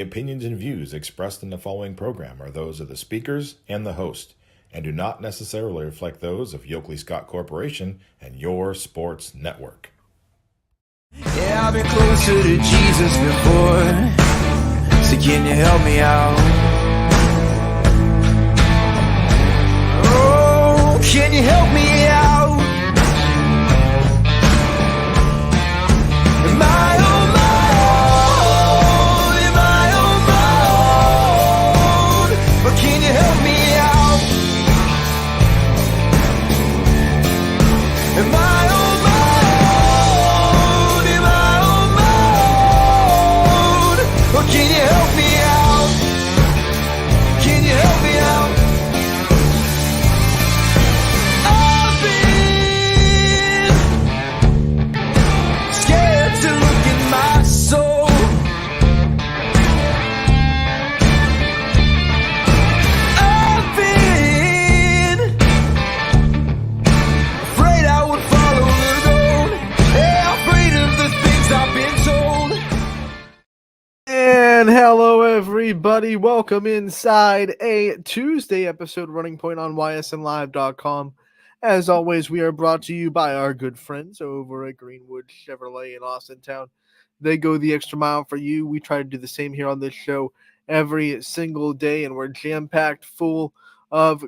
opinions and views expressed in the following program are those of the speakers and the host, and do not necessarily reflect those of Yoakley Scott Corporation and your sports network. Yeah, I've been closer to Jesus before, so can you help me out? Oh, can you help me out? Am I on my own? Am I on my own? But can you help me out? Am I on my own? Am I on my own? Or can you help me out? Can you help me out? I've been scared to look in my soul. I've been afraid I would follow the road. Yeah, afraid of the things I've been told. And hello, everybody. Welcome inside a Tuesday episode Running Point on ysnlive.com. As always, we are brought to you by our good friends over at Greenwood Chevrolet in Austintown. They go the extra mile for you. We try to do the same here on this show every single day, and we're jam-packed full of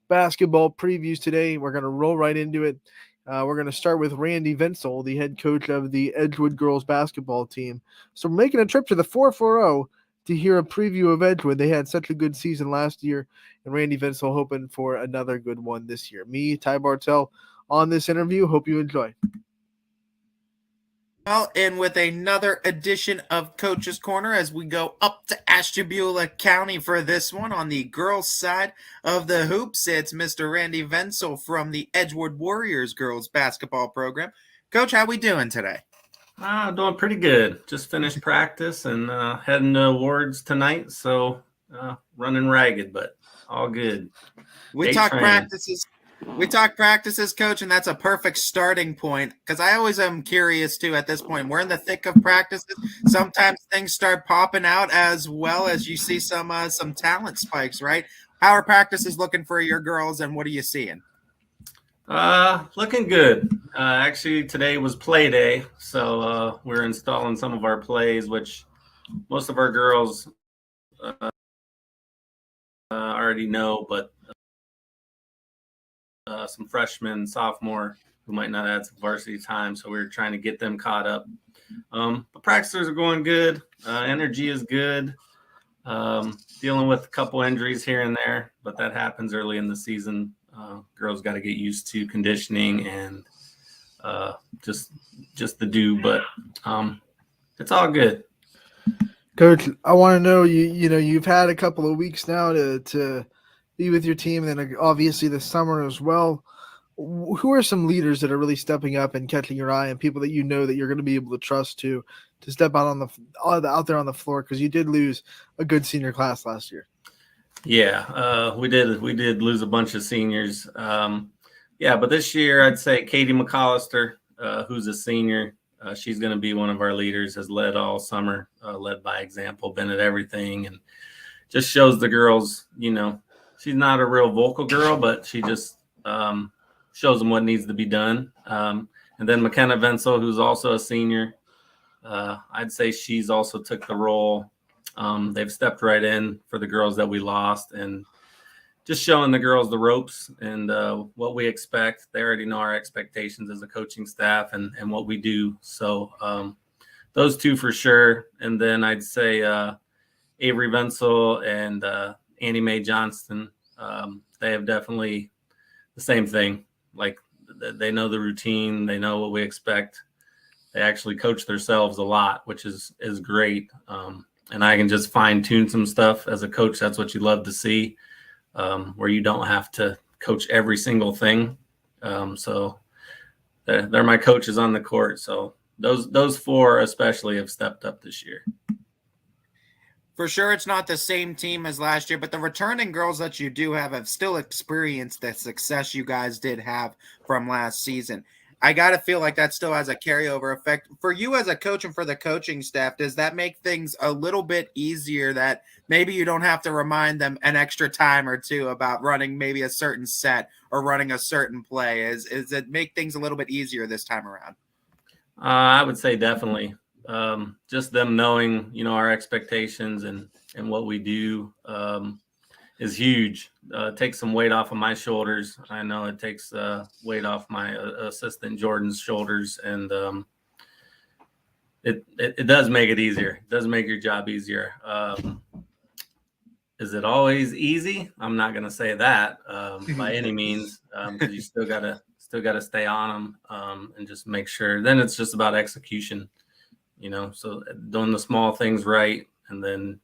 basketball previews today. We're going to roll right into it. We're going to start with Randy Venzel, the head coach of the Edgewood girls basketball team. So we're making a trip to the 440 to hear a preview of Edgewood. They had such a good season last year, and Randy Venzel hoping for another good one this year. Me, Ty Bartell, on this interview. Hope you enjoy. Well, and with another edition of Coach's Corner as we go up to Ashtabula County for this one on the girls' side of the hoops, it's Mr. Randy Venzel from the Edgewood Warriors girls basketball program. Coach, how we doing today? Doing pretty good. Just finished practice and heading to awards tonight, so running ragged, but all good. We talk practices, Coach, and that's a perfect starting point because I always am curious, too, at this point. We're in the thick of practices. Sometimes things start popping out as well as you see some talent spikes, right? How are practices looking for your girls, and what are you seeing? Looking good. Actually, today was play day, so we're installing some of our plays, which most of our girls already know, but some freshmen, sophomore who might not have some varsity time, so we're trying to get them caught up. The practices are going good. Energy is good. Dealing with a couple injuries here and there, but that happens early in the season. Girls got to get used to conditioning and just the do, but it's all good. Coach, I want to know, you've had a couple of weeks now to be with your team, and then obviously this summer as well. Who are some leaders that are really stepping up and catching your eye, and people that you know that you're going to be able to trust to step out out there on the floor, because you did lose a good senior class last year? Yeah, we did lose a bunch of seniors. But this year I'd say Katie McAllister, who's a senior, she's going to be one of our leaders, has led all summer, led by example, been at everything, and just shows the girls, she's not a real vocal girl, but she just shows them what needs to be done. And then McKenna Venzel, who's also a senior, I'd say she's also took the role. They've stepped right in for the girls that we lost and just showing the girls the ropes and what we expect. They already know our expectations as a coaching staff and what we do. So those two for sure. And then I'd say Avery Venzel and Annie Mae Johnston, they have definitely the same thing. Like they know the routine. They know what we expect. They actually coach themselves a lot, which is great. And I can just fine tune some stuff as a coach. That's what you love to see, where you don't have to coach every single thing. So they're my coaches on the court. So those four especially have stepped up this year. For sure, it's not the same team as last year, but the returning girls that you do have still experienced the success you guys did have from last season. I got to feel like that still has a carryover effect for you as a coach and for the coaching staff. Does that make things a little bit easier that maybe you don't have to remind them an extra time or two about running maybe a certain set or running a certain play? Is it make things a little bit easier this time around? I would say definitely. Just them knowing, our expectations and what we do is huge. Takes some weight off of my shoulders. I know it takes weight off my assistant Jordan's shoulders, and it does make it easier. It does make your job easier. Is it always easy? I'm not going to say that by any means, because you still gotta stay on them and just make sure. Then it's just about execution, So doing the small things right, and then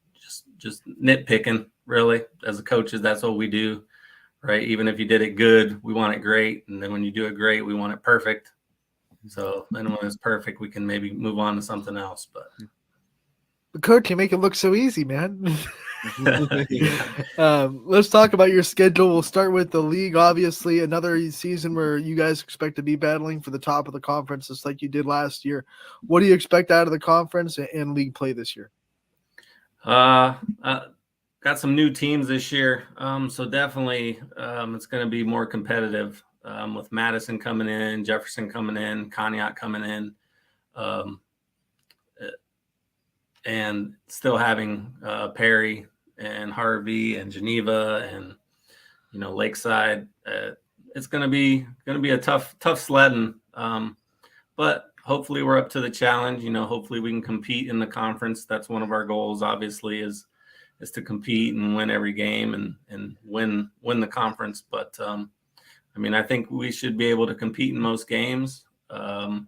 just nitpicking. Really, as a coaches, that's what we do, right? Even if you did it good, we want it great, and then when you do it great, we want it perfect. So then when it's perfect, we can maybe move on to something else. But Coach, you make it look so easy, man. Let's talk about your schedule. We'll start with the league. Obviously, another season where you guys expect to be battling for the top of the conference, just like you did last year. What do you expect out of the conference and league play this year? Got some new teams this year, so definitely it's going to be more competitive with Madison coming in, Jefferson coming in, Conneaut coming in, and still having Perry and Harvey and Geneva and Lakeside. It's going to be a tough sledding, but hopefully we're up to the challenge. Hopefully we can compete in the conference. That's one of our goals, obviously, is to compete and win every game and win the conference. But I think we should be able to compete in most games, and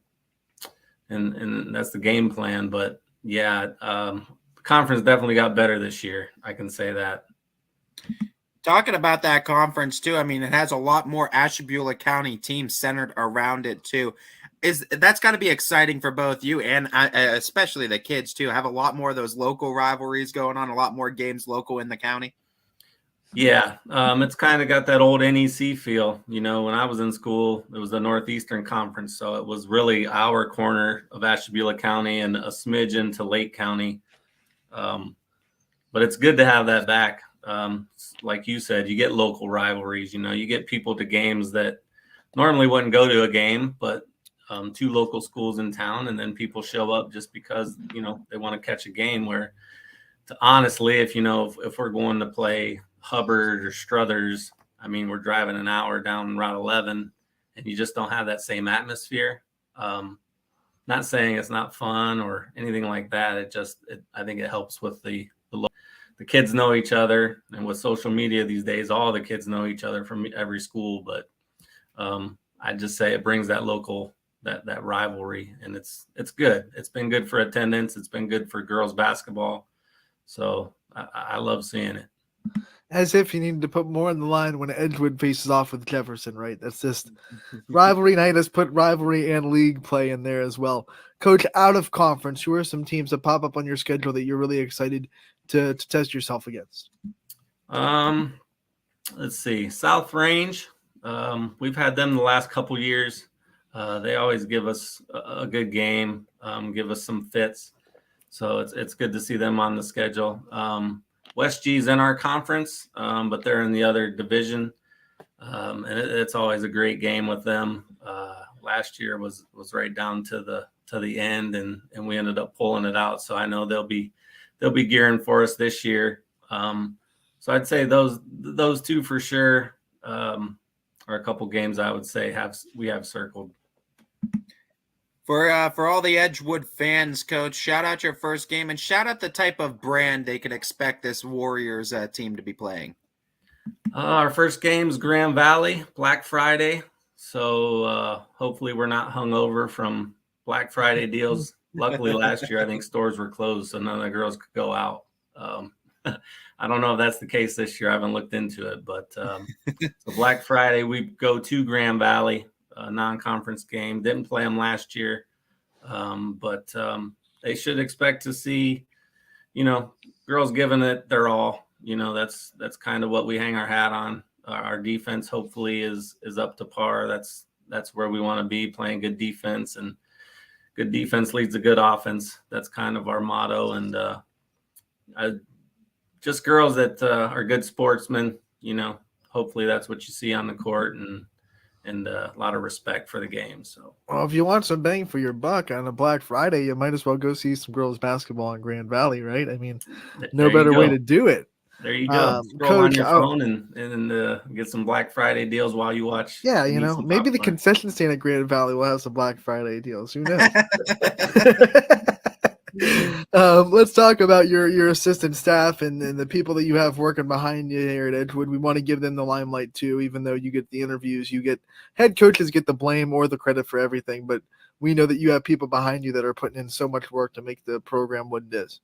that's the game plan. But yeah, the conference definitely got better this year. I can say that. Talking about that conference too, it has a lot more Ashtabula County teams centered around it too. That's got to be exciting for both you and especially the kids too. Have a lot more of those local rivalries going on, a lot more games local in the county. Yeah, it's kind of got that old NEC feel. When I was in school, it was the Northeastern Conference, so it was really our corner of Ashtabula County and a smidge into Lake County. But it's good to have that back. Like you said, you get local rivalries. You get people to games that normally wouldn't go to a game, but two local schools in town, and then people show up just because they want to catch a game. Where, honestly, if we're going to play Hubbard or Struthers, we're driving an hour down Route 11, and you just don't have that same atmosphere. Not saying it's not fun or anything like that. I think it helps with the kids know each other, and with social media these days, all the kids know each other from every school. But I just say it brings that local. That rivalry, and it's good. It's been good for attendance. It's been good for girls basketball. So I love seeing it. As if you needed to put more on the line when Edgewood faces off with Jefferson, right? That's just rivalry night. Has put rivalry and league play in there as well. Coach, out of conference, who are some teams that pop up on your schedule that you're really excited to test yourself against? Let's see. South Range. We've had them the last couple years. They always give us a good game, give us some fits. So it's good to see them on the schedule. West G's in our conference, but they're in the other division. And it's always a great game with them. Last year was right down to the end, and we ended up pulling it out. So I know they'll be gearing for us this year. So I'd say those two for sure are a couple games I would say we have circled. For all the Edgewood fans, Coach, shout out your first game and shout out the type of brand they could expect this Warriors team to be playing. Our first game's Grand Valley, Black Friday. So hopefully we're not hungover from Black Friday deals. Luckily last year I think stores were closed, so none of the girls could go out. I don't know if that's the case this year. I haven't looked into it, but so Black Friday we go to Grand Valley. Non-conference game. Didn't play them last year, but they should expect to see, girls giving it their all. That's kind of what we hang our hat on. Our defense hopefully is up to par. That's that's where we want to be, playing good defense, and good defense leads to good offense. That's kind of our motto. And just girls that are good sportsmen, hopefully that's what you see on the court, and a lot of respect for the game. So, well, if you want some bang for your buck on a Black Friday, you might as well go see some girls basketball in Grand Valley, right? I mean, no better way to do it. There you go. Scroll Coach, on your phone and get some Black Friday deals while you watch. Yeah, maybe the concession stand at Grand Valley will have some Black Friday deals. Who knows? Let's talk about your assistant staff and the people that you have working behind you here at Edgewood. We want to give them the limelight too, even though you get the interviews, head coaches get the blame or the credit for everything, but we know that you have people behind you that are putting in so much work to make the program what it is.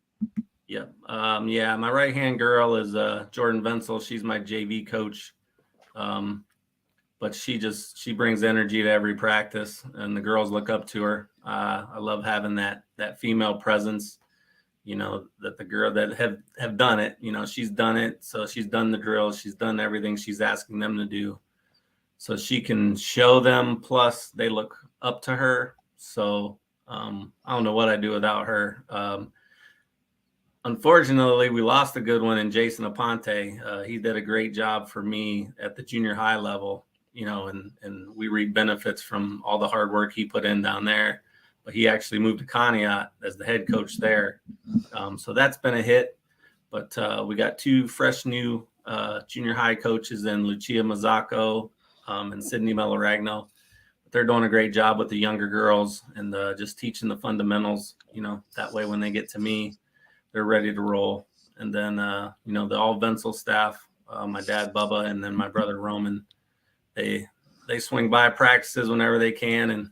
Yeah. My right-hand girl is Jordan Venzel. She's my JV coach. But she brings energy to every practice, and the girls look up to her. I love having that female presence, that the girl that have done it, she's done it. So she's done the drills. She's done everything she's asking them to do. So she can show them, plus they look up to her. So I don't know what I'd do without her. Unfortunately, we lost a good one in Jason Aponte. He did a great job for me at the junior high level, and we reap benefits from all the hard work he put in down there. But he actually moved to Conneaut as the head coach there. So that's been a hit. But we got two fresh new junior high coaches in Lucia Mazzacco and Sydney Melaragno. They're doing a great job with the younger girls and just teaching the fundamentals, that way when they get to me, they're ready to roll. And then, the all Venzel staff, my dad, Bubba, and then my brother, Roman, they swing by practices whenever they can and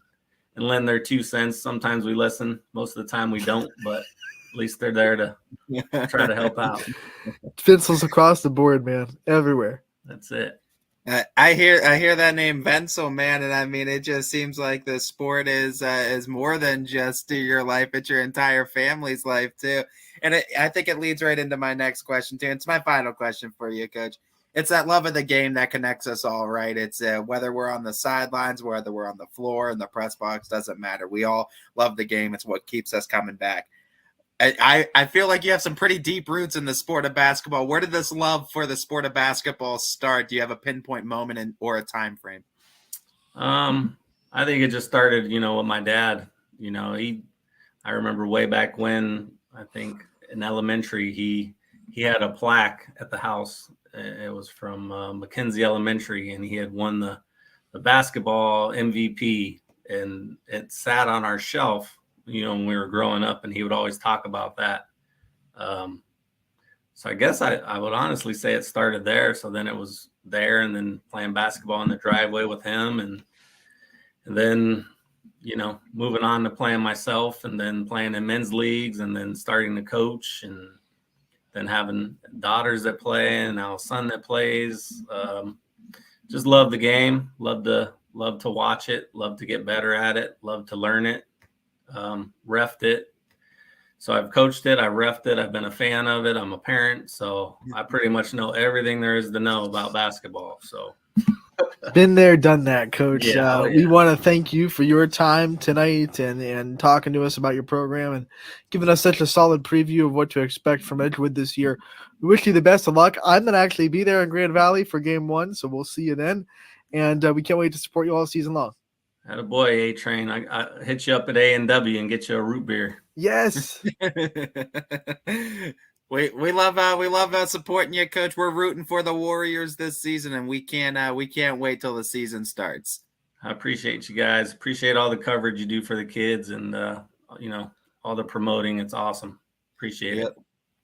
lend their 2 cents. Sometimes we listen. Most of the time we don't, but at least they're there to try to help out. Venzel's across the board, man, everywhere. That's it. I hear that name Venzel, man, and I mean it just seems like the sport is more than just your life; it's your entire family's life too. And I think it leads right into my next question too. It's my final question for you, Coach. It's that love of the game that connects us all, right? It's whether we're on the sidelines, whether we're on the floor in the press box, doesn't matter. We all love the game. It's what keeps us coming back. I feel like you have some pretty deep roots in the sport of basketball. Where did this love for the sport of basketball start? Do you have a pinpoint moment or a time frame? I think it just started, with my dad. I remember way back when, I think in elementary, he had a plaque at the house. It was from McKenzie Elementary, and he had won the basketball MVP, and it sat on our shelf when we were growing up, and he would always talk about that. So I guess I would honestly say it started there. So then it was there, and then playing basketball in the driveway with him, and then, moving on to playing myself, and then playing in men's leagues, and then starting to coach, and then having daughters that play, and now a son that plays. Just love the game, love to watch it, love to get better at it, love to learn it. Reffed it. So I've coached it. I've reffed it. I've been a fan of it. I'm a parent. So I pretty much know everything there is to know about basketball. So been there, done that, Coach. Yeah, We want to thank you for your time tonight and talking to us about your program and giving us such a solid preview of what to expect from Edgewood this year. We wish you the best of luck. I'm going to actually be there in Grand Valley for game 1, so we'll see you then. And we can't wait to support you all season long. Attaboy, A-Train. I hit you up at A&W and get you a root beer. Yes. We love supporting you, Coach. We're rooting for the Warriors this season, and we can't wait till the season starts. I appreciate you guys. Appreciate all the coverage you do for the kids, and all the promoting. It's awesome. Appreciate it.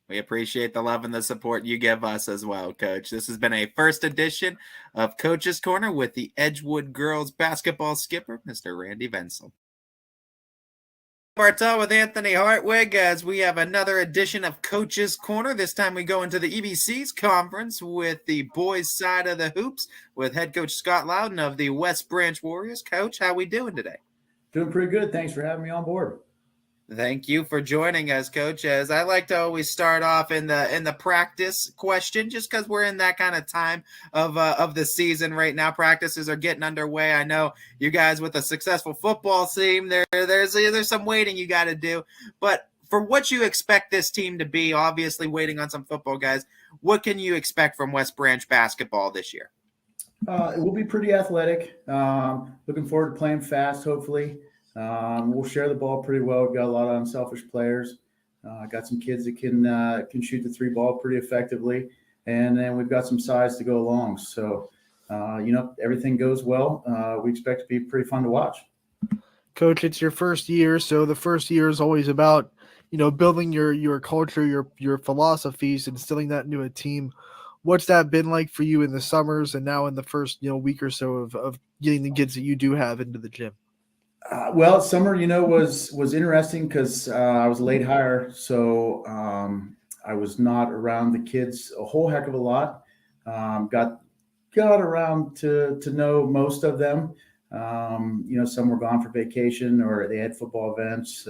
We appreciate the love and the support you give us as well, Coach. This has been a first edition of Coach's Corner with the Edgewood girls basketball skipper, Mr. Randy Venzel. Bartel with Anthony Hartwig as we have another edition of Coach's Corner. This time we go into the EBC's conference with the boys' side of the hoops with head coach Scott Loudon of the West Branch Warriors. Coach, how we doing today? Doing pretty good. Thanks for having me on board. Thank you for joining us, Coach. As I like to always start off in the practice question, just because we're in that kind of time of the season right now. Practices are getting underway. I know you guys with a successful football team, there's some waiting you got to do, but for what you expect this team to be, obviously waiting on some football guys, what can you expect from West Branch basketball this year? It will be pretty athletic. Looking forward to playing fast, hopefully. We'll share the ball pretty well. We've got a lot of unselfish players. Got some kids that can shoot the three ball pretty effectively. And then we've got some size to go along. So, everything goes well. We expect to be pretty fun to watch. Coach, it's your first year, so the first year is always about, building your culture, your philosophies, instilling that into a team. What's that been like for you in the summers and now in the first, week or so of getting the kids that you do have into the gym? Well, summer, was interesting because I was a late hire, so I was not around the kids a whole heck of a lot. Got around to know most of them. Some were gone for vacation or they had football events,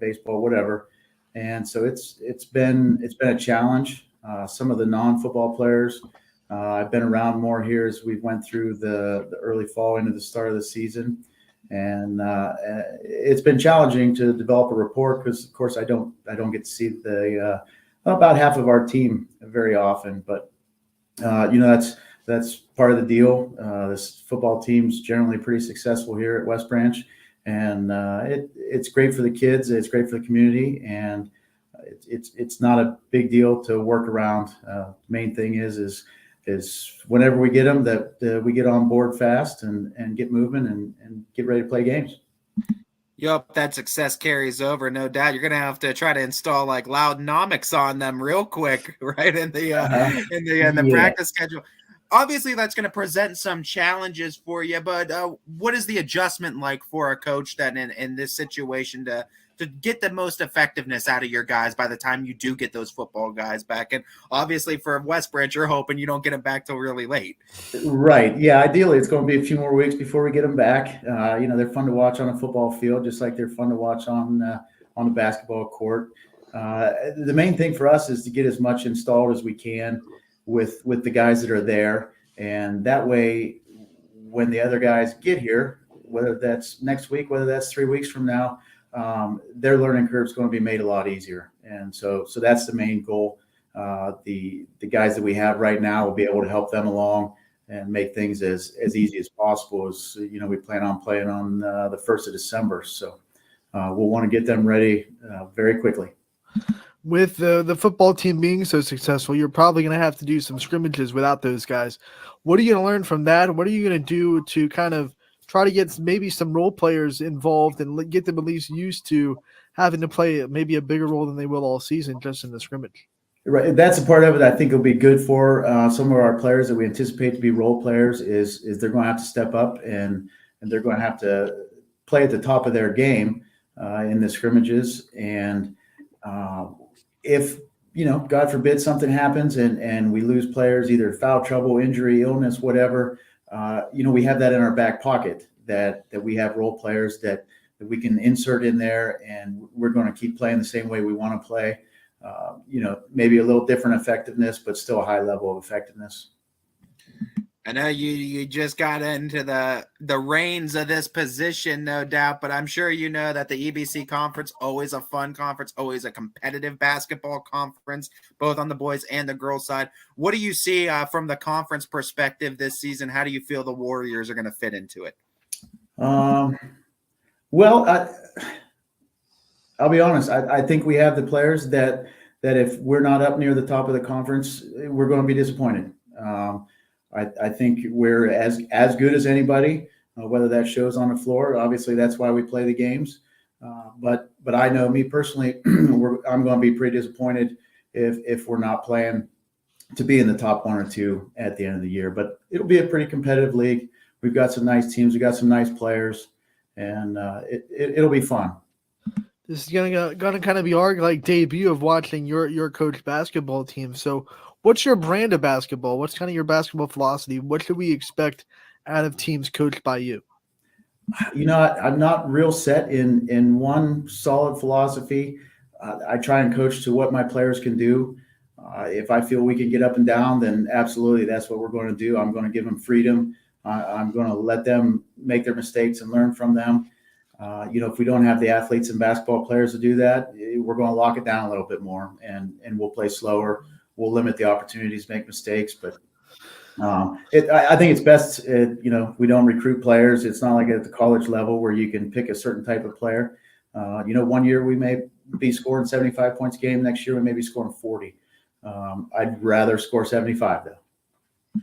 baseball, whatever, and so it's been a challenge. Some of the non-football players, I've been around more here as we went through the early fall into the start of the season. And it's been challenging to develop a rapport because, of course, I don't get to see about half of our team very often. But that's part of the deal. This football team's generally pretty successful here at West Branch, and it's great for the kids. It's great for the community, and it's not a big deal to work around. Main thing is whenever we get them that we get on board fast and get moving and get ready to play games. Yup, that success carries over, no doubt. You're gonna have to try to install like Loudnomics on them real quick, right in the practice schedule. Obviously, that's going to present some challenges for you. But what is the adjustment like for a coach that in this situation to get the most effectiveness out of your guys by the time you do get those football guys back? And obviously for West Branch, you're hoping you don't get them back till really late. Right. Yeah. Ideally, it's going to be a few more weeks before we get them back. They're fun to watch on a football field, just like they're fun to watch on the basketball court. The main thing for us is to get as much installed as we can with the guys that are there. And that way, when the other guys get here, whether that's next week, whether that's 3 weeks from now, their learning curve is going to be made a lot easier. And so that's the main goal. The guys that we have right now will be able to help them along and make things as easy as possible. As we plan on playing on the 1st of December. So we'll want to get them ready very quickly. With the football team being so successful, you're probably going to have to do some scrimmages without those guys. What are you going to learn from that? What are you going to do to kind of try to get maybe some role players involved and get them at least used to having to play maybe a bigger role than they will all season just in the scrimmage? Right. That's a part of it I think will be good for some of our players that we anticipate to be role players is they're going to have to step up and they're going to have to play at the top of their game in the scrimmages. And if, God forbid something happens and we lose players, either foul trouble, injury, illness, whatever, we have that in our back pocket that we have role players that we can insert in there, and we're going to keep playing the same way we want to play. Maybe a little different effectiveness, but still a high level of effectiveness. I know you just got into the reins of this position, no doubt, but I'm sure you know that the EBC conference, always a fun conference, always a competitive basketball conference, both on the boys and the girls side. What do you see from the conference perspective this season? How do you feel the Warriors are going to fit into it? Well, I'll be honest. I think we have the players that if we're not up near the top of the conference, we're going to be disappointed. I think we're as good as anybody, whether that shows on the floor. Obviously, that's why we play the games. But I know me personally, I'm going to be pretty disappointed if we're not playing to be in the top 1 or 2 at the end of the year. But it'll be a pretty competitive league. We've got some nice teams. We've got some nice players, and it'll be fun. This is gonna kind of be our debut of watching your coach basketball team. So, what's your brand of basketball? What's kind of your basketball philosophy? What should we expect out of teams coached by you? I'm not real set in one solid philosophy. I try and coach to what my players can do. If I feel we can get up and down, then absolutely, that's what we're going to do. I'm going to give them freedom. I'm going to let them make their mistakes and learn from them. If we don't have the athletes and basketball players to do that, we're going to lock it down a little bit more, and we'll play slower. We'll limit the opportunities to make mistakes, but I think it's best, we don't recruit players. It's not like at the college level where you can pick a certain type of player. 1 year we may be scoring 75 points a game. Next year we may be scoring 40. I'd rather score 75 though.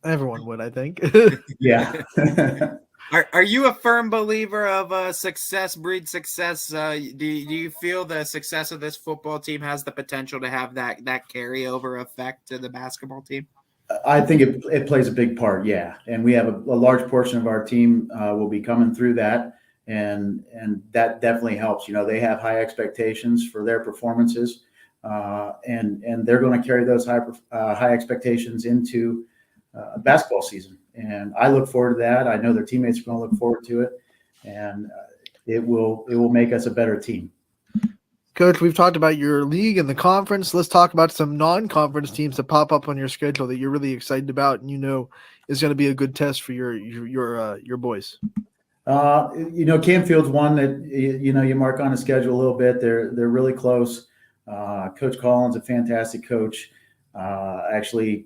Everyone would, I think. Yeah. Are you a firm believer of success breeds success? Do you feel the success of this football team has the potential to have that carryover effect to the basketball team? I think it plays a big part, yeah. And we have a large portion of our team will be coming through that, and that definitely helps. They have high expectations for their performances, and they're going to carry those high expectations into basketball season. And I look forward to that. I know their teammates are going to look forward to it, and it will make us a better team. Coach, we've talked about your league and the conference. Let's talk about some non-conference teams that pop up on your schedule that you're really excited about and is going to be a good test for your boys. Canfield's one that you mark on the schedule a little bit. They're really close. Coach Collins, a fantastic coach. Actually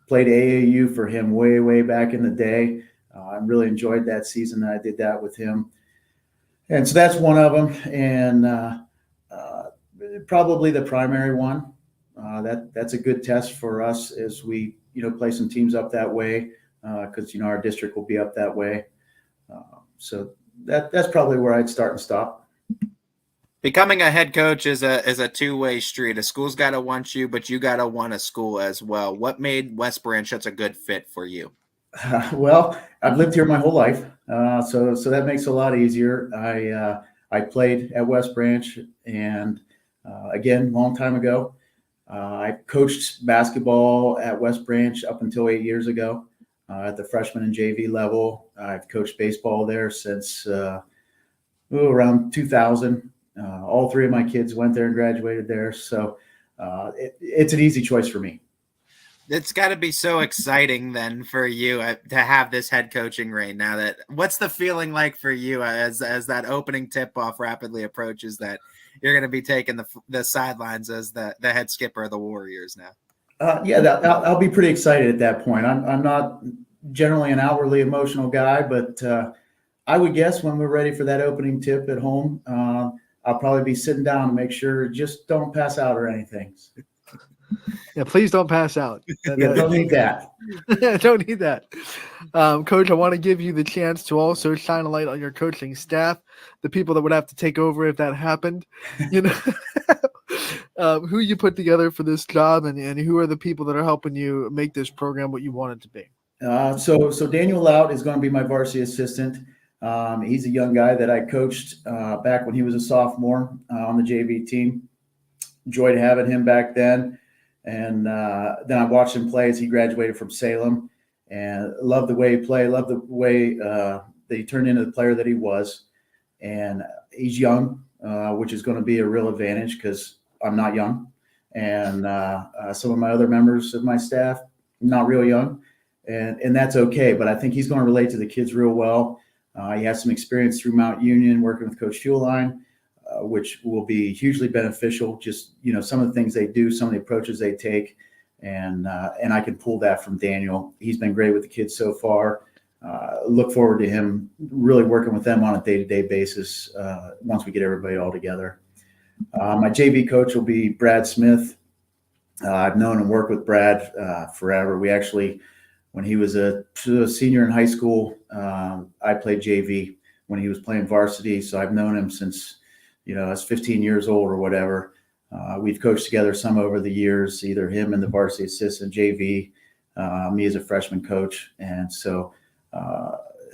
played AAU for him way back in the day. I really enjoyed that season that I did that with him. And so that's one of them. And probably the primary one. That's a good test for us as we, play some teams up that way, because, our district will be up that way. So that's probably where I'd start and stop. Becoming a head coach is a two-way street. A school's got to want you, but you got to want a school as well. What made West Branch such a good fit for you? Well, I've lived here my whole life, so that makes it a lot easier. I played at West Branch, and again, long time ago. I coached basketball at West Branch up until 8 years ago at the freshman and JV level. I've coached baseball there since around 2000. All three of my kids went there and graduated there. So it's an easy choice for me. It's got to be so exciting then for you to have this head coaching reign now. What's the feeling like for you as that opening tip-off rapidly approaches that you're going to be taking the sidelines as the head skipper of the Warriors now? I'll be pretty excited at that point. I'm not generally an outwardly emotional guy, but I would guess when we're ready for that opening tip at home, I'll probably be sitting down to make sure just don't pass out or anything. Yeah, please don't pass out. Don't need that. Don't need that. Coach, I want to give you the chance to also shine a light on your coaching staff, the people that would have to take over if that happened. Who you put together for this job, and who are the people that are helping you make this program what you want it to be? So Daniel Lout is going to be my varsity assistant. He's a young guy that I coached back when he was a sophomore on the JV team. Enjoyed having him back then. And then I watched him play as he graduated from Salem, and loved the way he played, loved the way that he turned into the player that he was. And he's young, which is going to be a real advantage because I'm not young. And some of my other members of my staff, not real young. And that's okay. But I think he's going to relate to the kids real well. He has some experience through Mount Union working with Coach Fueline, which will be hugely beneficial. Just, some of the things they do, some of the approaches they take, and I can pull that from Daniel. He's been great with the kids so far. Look forward to him really working with them on a day-to-day basis once we get everybody all together. My JV coach will be Brad Smith. I've known and worked with Brad forever. We actually, when he was a senior in high school, I played JV when he was playing varsity. So I've known him since, I was 15 years old or whatever. We've coached together some over the years, either him and the varsity assistant, JV, me as a freshman coach. And so,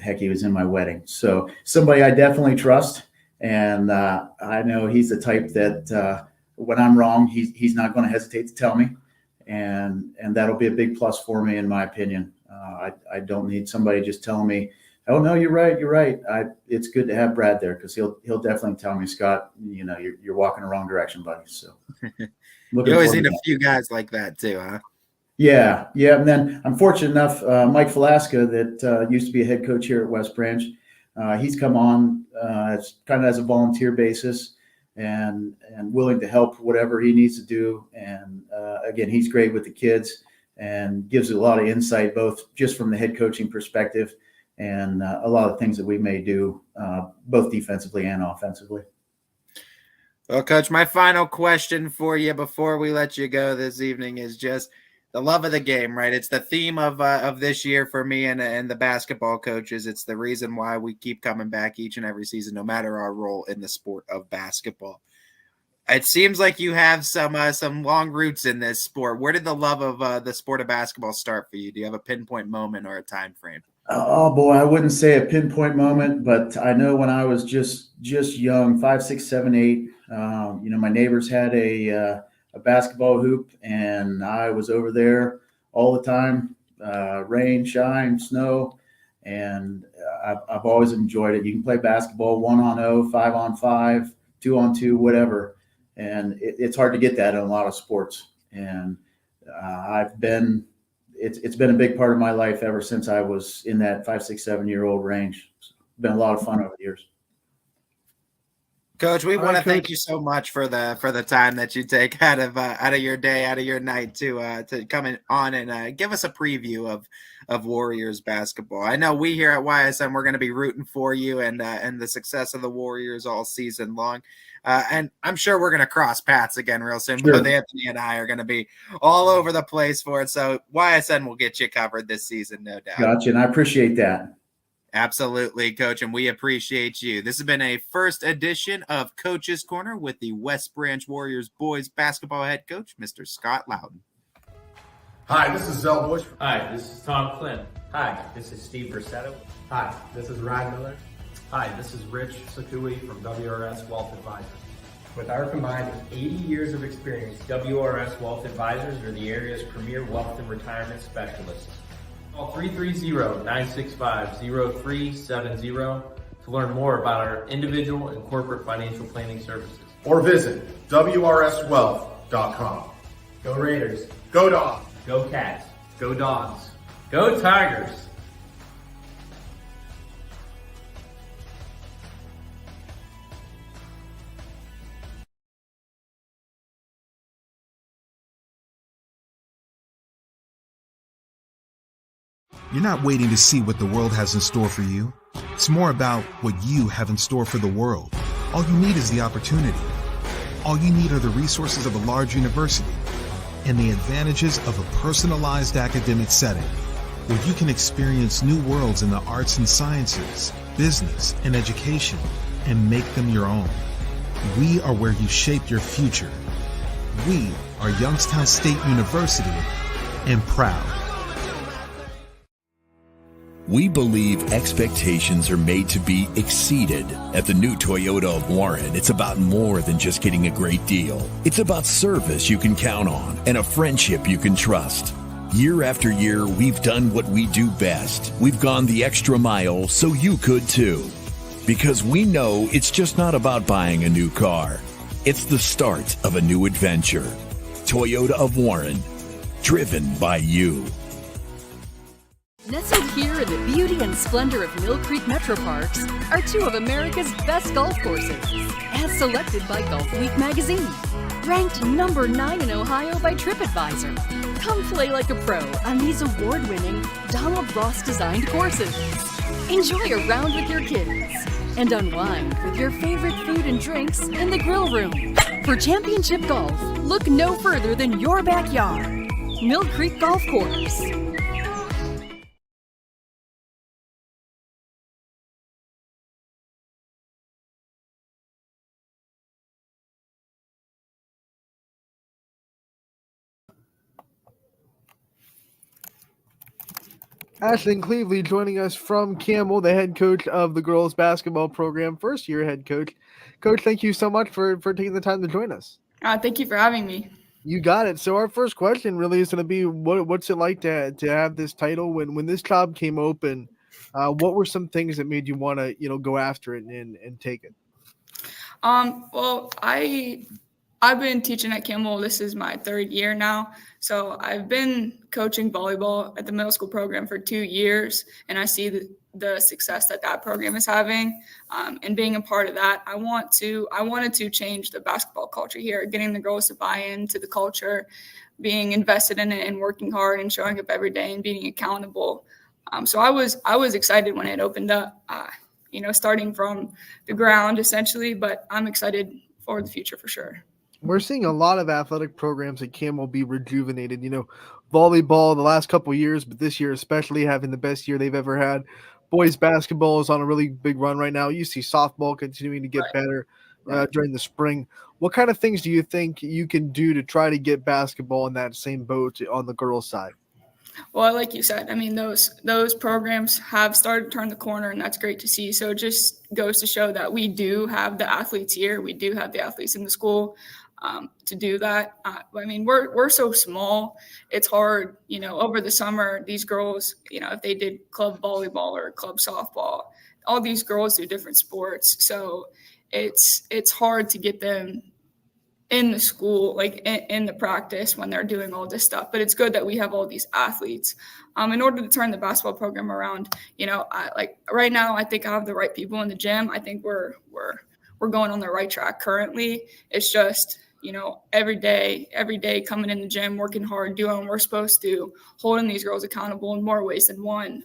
heck, he was in my wedding. So somebody I definitely trust. And I know he's the type that when I'm wrong, he's not going to hesitate to tell me. And that'll be a big plus for me, in my opinion. I don't need somebody just telling me Oh no, you're right. You're right. It's good to have Brad there because he'll definitely tell me, Scott, you're walking the wrong direction, buddy. So you always need a few guys like that too, huh? Yeah. And then I'm fortunate enough, Mike Velasca, that used to be a head coach here at West Branch. He's come on as a volunteer basis and willing to help whatever he needs to do. And again, he's great with the kids and gives a lot of insight, both just from the head coaching perspective and a lot of things that we may do, both defensively and offensively. Well, Coach, my final question for you before we let you go this evening is just the love of the game, right? It's the theme of this year for me and the basketball coaches. It's the reason why we keep coming back each and every season, no matter our role in the sport of basketball. It seems like you have some long roots in this sport. Where did the love of the sport of basketball start for you? Do you have a pinpoint moment or a time frame? Oh boy, I wouldn't say a pinpoint moment, but I know when I was just young, 5, 6, 7, 8. My neighbors had a basketball hoop, and I was over there all the time, rain, shine, snow, and I've always enjoyed it. You can play basketball 1-on-0, 5-on-5, 2-on-2, whatever, and it's hard to get that in a lot of sports. And it's been a big part of my life ever since I was in that 5, 6, 7-year-old range. It's been a lot of fun over the years. Coach, we want to thank you so much for the time that you take out of your day, out of your night to come on and give us a preview of Warriors basketball. I know we here at YSM, we're going to be rooting for you and the success of the Warriors all season long. And I'm sure we're going to cross paths again real soon. Sure. Both Anthony and I are going to be all over the place for it. So YSN will get you covered this season, no doubt. Gotcha, and I appreciate that. Absolutely, Coach, and we appreciate you. This has been a first edition of Coach's Corner with the West Branch Warriors boys basketball head coach, Mr. Scott Loudon. Hi, this is Zell Bush. Hi, this is Tom Flynn. Hi, this is Steve Versetto. Hi, this is Ryan Miller. Hi, this is Rich Sakui from WRS Wealth Advisors. With our combined 80 years of experience, WRS Wealth Advisors are the area's premier wealth and retirement specialists. Call 330-965-0370 to learn more about our individual and corporate financial planning services. Or visit WRSwealth.com. go Raiders, Go Dogs! Go Cats! Go Dogs! Go Tigers! You're not waiting to see what the world has in store for you. It's more about what you have in store for the world. All you need is the opportunity. All you need are the resources of a large university and the advantages of a personalized academic setting where you can experience new worlds in the arts and sciences, business, and education and make them your own. We are where you shape your future. We are Youngstown State University and proud. We believe expectations are made to be exceeded. At the new Toyota of Warren, it's about more than just getting a great deal. It's about service you can count on and a friendship you can trust. Year after year, we've done what we do best. We've gone the extra mile so you could too. Because we know it's just not about buying a new car. It's the start of a new adventure. Toyota of Warren, driven by you. Nestled here in the beauty and splendor of Mill Creek Metro Parks are two of America's best golf courses, as selected by Golf Week magazine. Ranked number 9 in Ohio by TripAdvisor. Come play like a pro on these award-winning Donald Ross-designed courses. Enjoy a round with your kids and unwind with your favorite food and drinks in the grill room. For championship golf, look no further than your backyard. Mill Creek Golf Course. Ashlyn Cleveley joining us from Campbell, the head coach of the girls basketball program, first-year head coach. Coach, thank you so much for taking the time to join us. Thank you for having me. You got it. So our first question really is going to be, what's it like to have this title when this job came open? What were some things that made you want to, go after it and take it? Well, I've been teaching at Kimmel. This is my 3rd year now. So I've been coaching volleyball at the middle school program for 2 years, and I see the success that program is having. And being a part of that, I wanted to change the basketball culture here, getting the girls to buy into the culture, being invested in it and working hard and showing up every day and being accountable. So I was excited when it opened up, starting from the ground essentially, but I'm excited for the future for sure. We're seeing a lot of athletic programs at Campbell be rejuvenated. Volleyball the last couple of years, but this year especially having the best year they've ever had. Boys basketball is on a really big run right now. You see softball continuing to get better during the spring. What kind of things do you think you can do to try to get basketball in that same boat on the girls' side? Well, like you said, I mean, those programs have started to turn the corner, and that's great to see. So it just goes to show that we do have the athletes here. We do have the athletes in the school to do that. I mean, we're so small. It's hard, over the summer, these girls, if they did club volleyball or club softball, all these girls do different sports. So it's hard to get them in the school, like in the practice when they're doing all this stuff. But it's good that we have all these athletes. In order to turn the basketball program around, right now, I think I have the right people in the gym. I think we're going on the right track currently. It's just, every day coming in the gym, working hard, doing what we're supposed to, holding these girls accountable in more ways than one,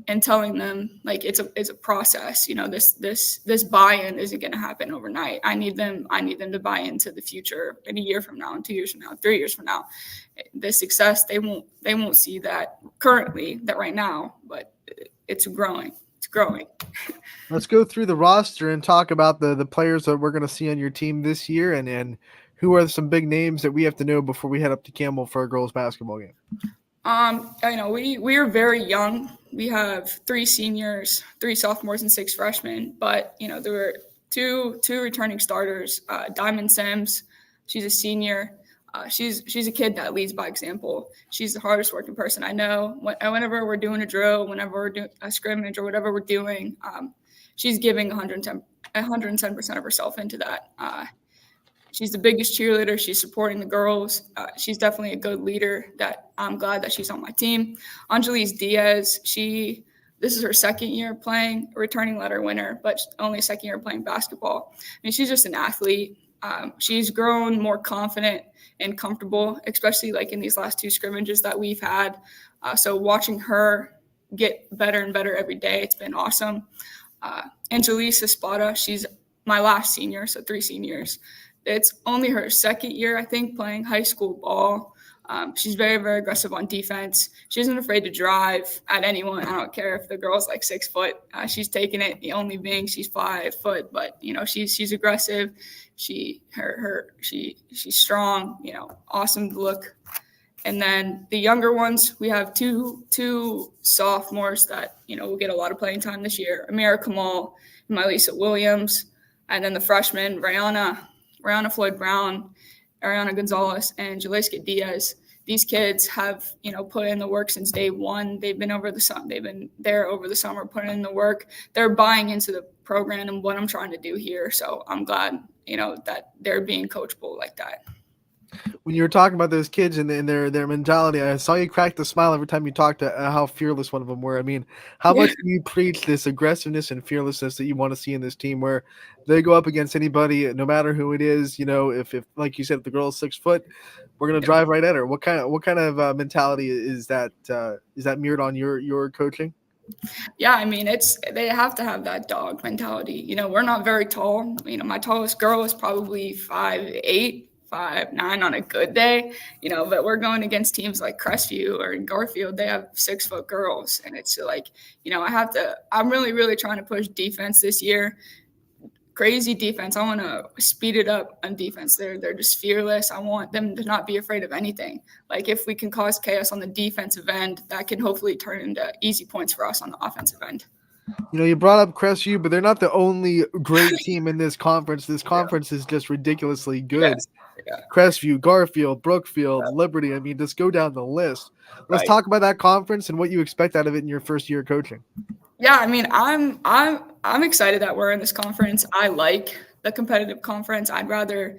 and telling them like it's a process. This buy-in isn't going to happen overnight. I need them to buy into the future in a year from now, in 2 years from now, 3 years from now. The success, they won't see that currently, that right now, but it's growing. Let's go through the roster and talk about the players that we're going to see on your team this year, and who are some big names that we have to know before we head up to Campbell for a girls basketball game. We are very young. We have 3 seniors, 3 sophomores, and 6 freshmen. But there were two returning starters. Diamond Sims, she's a senior. She's a kid that leads by example. She's the hardest working person I know. Whenever we're doing a drill, whenever we're doing a scrimmage or whatever we're doing, she's giving 110% of herself into that. She's the biggest cheerleader. She's supporting the girls. She's definitely a good leader that I'm glad that she's on my team. Angelis Diaz, this is her 2nd year playing, a returning letter winner, but only 2nd year playing basketball. I mean, she's just an athlete. She's grown more confident and comfortable, especially like in these last 2 scrimmages that we've had. So watching her get better and better every day, it's been awesome. Angelis Espada, she's my last senior, so 3 seniors. It's only her 2nd year, I think, playing high school ball. She's very, very aggressive on defense. She isn't afraid to drive at anyone. I don't care if the girl's like 6 foot. She's taking it. The only being she's 5 foot, but she's aggressive. She's strong. Awesome to look. And then the younger ones, we have two sophomores that will get a lot of playing time this year. Amira Kamal and Mylisa Williams, and then the freshmen Rihanna Floyd-Brown, Ariana Gonzalez, and Jaleska Diaz. These kids have, put in the work since day one. They've been there over the summer, putting in the work. They're buying into the program and what I'm trying to do here. So I'm glad, that they're being coachable like that. When you were talking about those kids and their mentality, I saw you crack the smile every time you talked to how fearless one of them were. I mean, how much do you preach this aggressiveness and fearlessness that you want to see in this team, where they go up against anybody, no matter who it is? If like you said, if the girl's 6 foot, we're gonna drive right at her. What kind of mentality is that? Is that mirrored on your coaching? Yeah, I mean, they have to have that dog mentality. We're not very tall. My tallest girl is probably 5'8". 5'9" on a good day, but we're going against teams like Crestview or Garfield. They have 6 foot girls, and it's like, I'm really, really trying to push defense this year. Crazy defense. I want to speed it up on defense. They're just fearless. I want them to not be afraid of anything. Like, if we can cause chaos on the defensive end, that can hopefully turn into easy points for us on the offensive end. You brought up Crestview, but they're not the only great team in this conference. This conference is just ridiculously good. Yes. Yeah. Crestview, Garfield, Brookfield, Liberty. I mean, just go down the list. Let's talk about that conference and what you expect out of it in your first year of coaching. Yeah, I mean, I'm excited that we're in this conference. I like the competitive conference. I'd rather,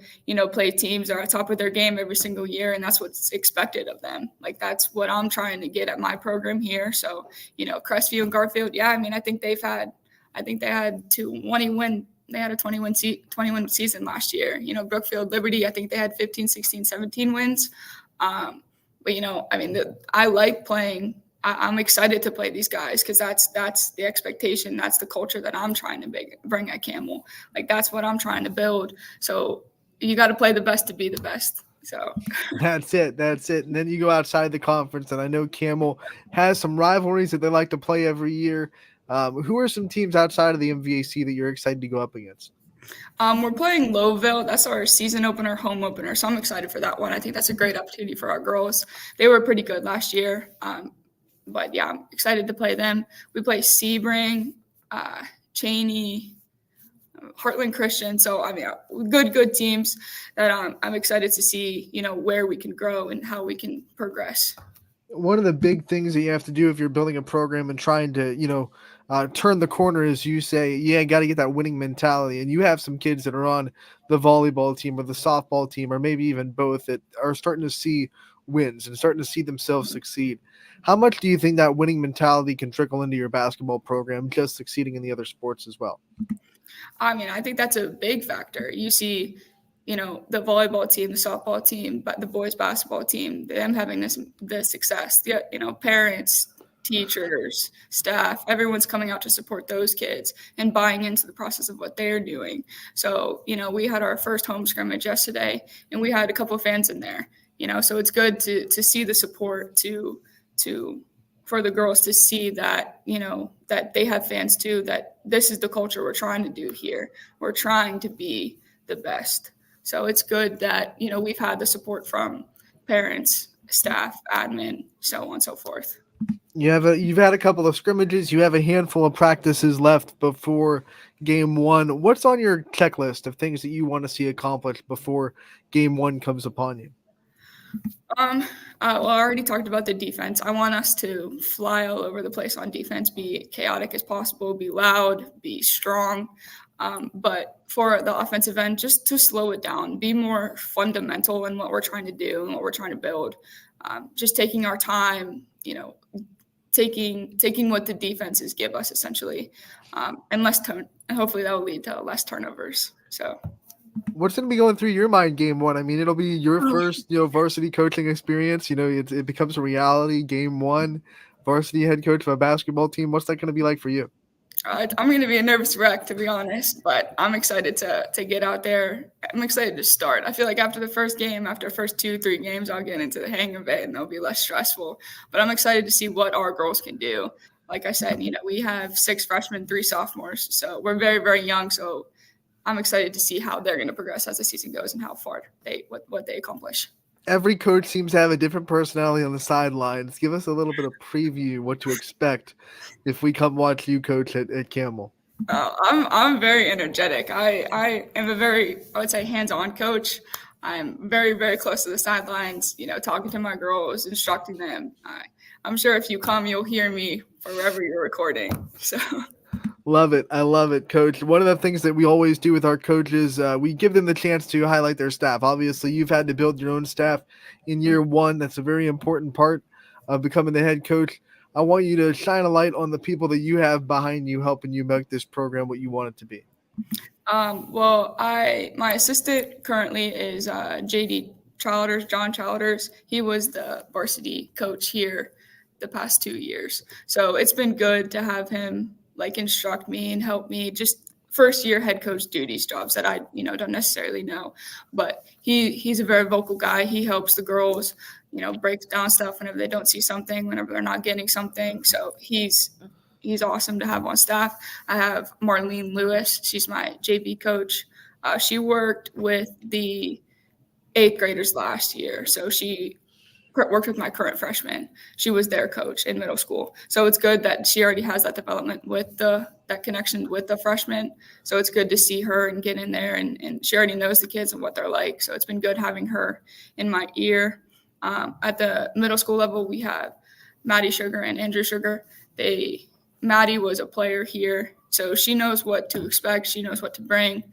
play teams that are at top of their game every single year, and that's what's expected of them. Like, that's what I'm trying to get at my program here. So, Crestview and Garfield, yeah, I mean, I think they had 20 they had a 20-win season last year. Brookfield, Liberty, I think they had 15, 16, 17 wins. But I mean, I like playing. I'm excited to play these guys because that's the expectation. That's the culture that I'm trying to bring at Camel. Like, that's what I'm trying to build. So you got to play the best to be the best. So that's it. And then you go outside the conference, and I know Camel has some rivalries that they like to play every year. Who are some teams outside of the MVAC that you're excited to go up against? We're playing Lowville. That's our season opener, home opener. So I'm excited for that one. I think that's a great opportunity for our girls. They were pretty good last year. But yeah, I'm excited to play them. We play Sebring, Cheney, Heartland Christian. So I mean, good teams that I'm excited to see, where we can grow and how we can progress. One of the big things that you have to do if you're building a program and trying to, turn the corner, as you say, got to get that winning mentality. And you have some kids that are on the volleyball team or the softball team, or maybe even both, that are starting to see wins and starting to see themselves succeed. How much do you think that winning mentality can trickle into your basketball program, just succeeding in the other sports as well? I mean, I think that's a big factor. You see, the volleyball team, the softball team, but the boys basketball team, them having this success. Parents, teachers, staff, everyone's coming out to support those kids and buying into the process of what they're doing. So, we had our first home scrimmage yesterday, and we had a couple of fans in there. So it's good to see the support for the girls to see that, that they have fans too, that this is the culture we're trying to do here. We're trying to be the best. So it's good that, we've had the support from parents, staff, admin, so on and so forth. You've had a couple of scrimmages. You have a handful of practices left before game one. What's on your checklist of things that you want to see accomplished before game one comes upon you? Well, I already talked about the defense. I want us to fly all over the place on defense, be chaotic as possible, be loud, be strong. But for the offensive end, just to slow it down, be more fundamental in what we're trying to do and what we're trying to build. Just taking our time, taking what the defenses give us essentially, and hopefully that will lead to less turnovers. So. What's going to be going through your mind game one? I mean, it'll be your first, varsity coaching experience. It becomes a reality. Game one, varsity head coach of a basketball team. What's that going to be like for you? I'm going to be a nervous wreck, to be honest, but I'm excited to get out there. I'm excited to start. I feel like after the first 2-3 games, I'll get into the hang of it and it'll be less stressful. But I'm excited to see what our girls can do. Like I said, we have 6 freshmen, 3 sophomores, so we're very, very young. So I'm excited to see how they're going to progress as the season goes and how far what they accomplish. Every coach seems to have a different personality on the sidelines. Give us a little bit of preview what to expect if we come watch you coach at Camel. I'm very energetic. I am I would say, hands-on coach. I'm very, very close to the sidelines, talking to my girls, instructing them. I'm sure if you come, you'll hear me wherever you're recording. So. Love it. I love it, Coach. One of the things that we always do with our coaches, we give them the chance to highlight their staff. Obviously, you've had to build your own staff in year one. That's a very important part of becoming the head coach. I want you to shine a light on the people that you have behind you, helping you make this program what you want it to be. Well, my assistant currently is John Childers. He was the varsity coach here the past 2 years. So it's been good to have him instruct me and help me, just first year head coach duties, jobs that I, don't necessarily know, but he's a very vocal guy. He helps the girls, breaks down stuff whenever they don't see something, whenever they're not getting something. So he's awesome to have on staff. I have Marlene Lewis. She's my JV coach. She worked with the 8th graders last year. So she worked with my current freshman. She was their coach in middle school. So it's good that she already has that development with that connection with the freshmen. So it's good to see her and get in there, and she already knows the kids and what they're like. So it's been good having her in my ear. At the middle school level, we have Maddie Sugar and Andrew Sugar. Maddie was a player here, so she knows what to expect. She knows what to bring.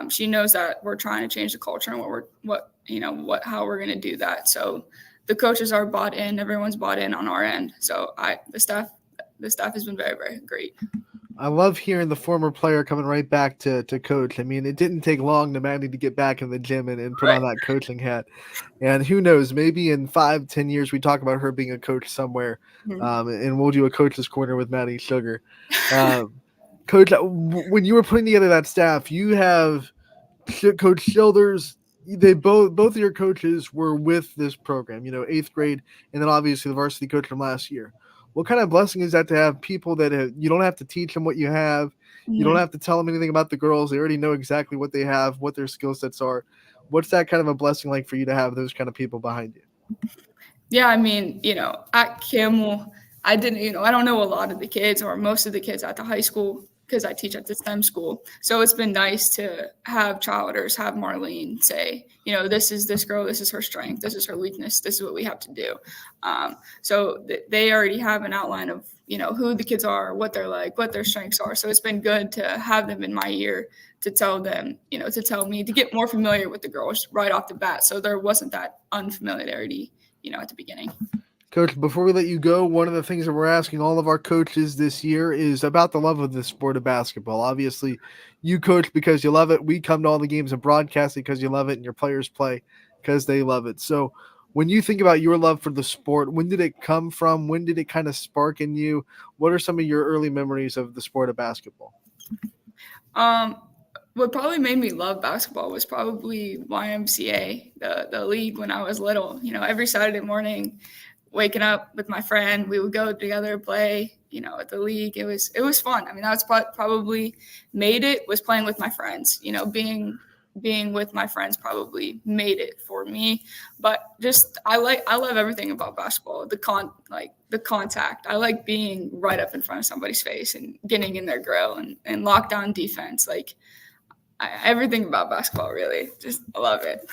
She knows that we're trying to change the culture and how we're going to do that. So the coaches are bought in. Everyone's bought in on our end. So the staff has been very, very great. I love hearing the former player coming right back to coach. I mean, it didn't take long to Maddie to get back in the gym and put on that coaching hat. And who knows, maybe in 5-10 years, we talk about her being a coach somewhere, and we'll do a coach's corner with Maddie Sugar. Coach, when you were putting together that staff, you have Coach Childers. They both of your coaches were with this program, 8th grade, and then obviously the varsity coach from last year. What kind of blessing is that to have people that you don't have to teach them what you have. You don't have to tell them anything about the girls. They already know exactly what they have, what their skill sets are. What's that kind of a blessing like for you to have those kind of people behind you? Yeah, I mean, at Camel, I don't know a lot of the kids or most of the kids at the high school because I teach at the STEM school. So it's been nice to have Childers, have Marlene say, this is this girl, this is her strength, this is her weakness, this is what we have to do. So they already have an outline of, who the kids are, what they're like, what their strengths are. So it's been good to have them in my ear to tell them, to tell me, to get more familiar with the girls right off the bat. So there wasn't that unfamiliarity, at the beginning. Coach, before we let you go, one of the things that we're asking all of our coaches this year is about the love of the sport of basketball. Obviously, you coach because you love it. We come to all the games and broadcast because you love it, and your players play because they love it. So when you think about your love for the sport, when did it come from? When did it kind of spark in you? What are some of your early memories of the sport of basketball? What probably made me love basketball was probably YMCA, the league when I was little. Every Saturday morning, waking up with my friend, we would go together, play, at the league. It was fun. I mean, that's probably made it, was playing with my friends, being with my friends probably made it for me. But just, I love everything about basketball, the contact. I like being right up in front of somebody's face and getting in their grill and lockdown defense. Everything about basketball, really. Just love it.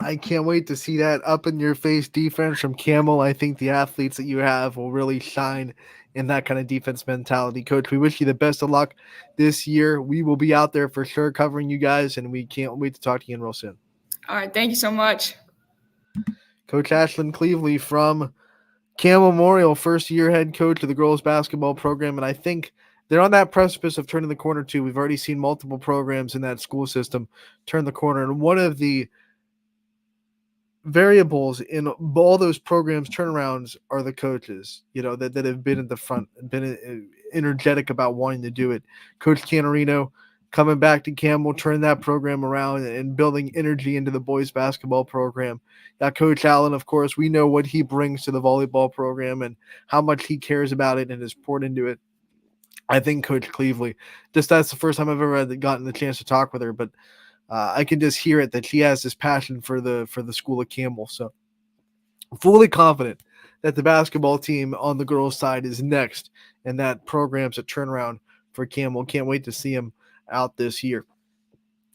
I can't wait to see that up in your face defense from Camel. I think the athletes that you have will really shine in that kind of defense mentality. Coach, we wish you the best of luck this year. We will be out there for sure covering you guys, and we can't wait to talk to you again real soon. All right. Thank you so much. Coach Ashlyn Cleveley from Camel Memorial, first-year head coach of the girls basketball program, and I think they're on that precipice of turning the corner too. We've already seen multiple programs in that school system turn the corner. And one of the variables in all those programs turnarounds are the coaches, that have been at the front and been energetic about wanting to do it. Coach Canarino coming back to Campbell, turning that program around and building energy into the boys basketball program. Now, Coach Allen, of course, we know what he brings to the volleyball program and how much he cares about it and has poured into it. I think Coach Cleveley, that's the first time I've ever gotten the chance to talk with her, but I can just hear it that she has this passion for the school of Campbell. So fully confident that the basketball team on the girls' side is next, and that program's a turnaround for Campbell. Can't wait to see him out this year.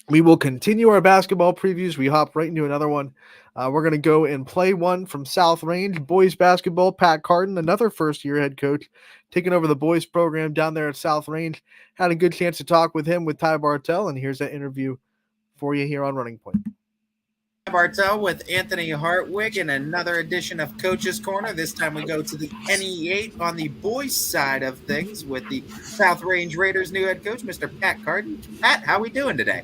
We will continue our basketball previews. We hop right into another one. We're going to go and play one from South Range. Boys basketball, Pat Carden, another first-year head coach, taking over the boys program down there at South Range. Had a good chance to talk with him with Ty Bartell, and here's that interview for you here on Running Point. Bartell with Anthony Hartwig and another edition of Coach's Corner. This time we go to the NE8 on the boys side of things with the South Range Raiders' new head coach, Mr. Pat Carden. Pat, how we doing today?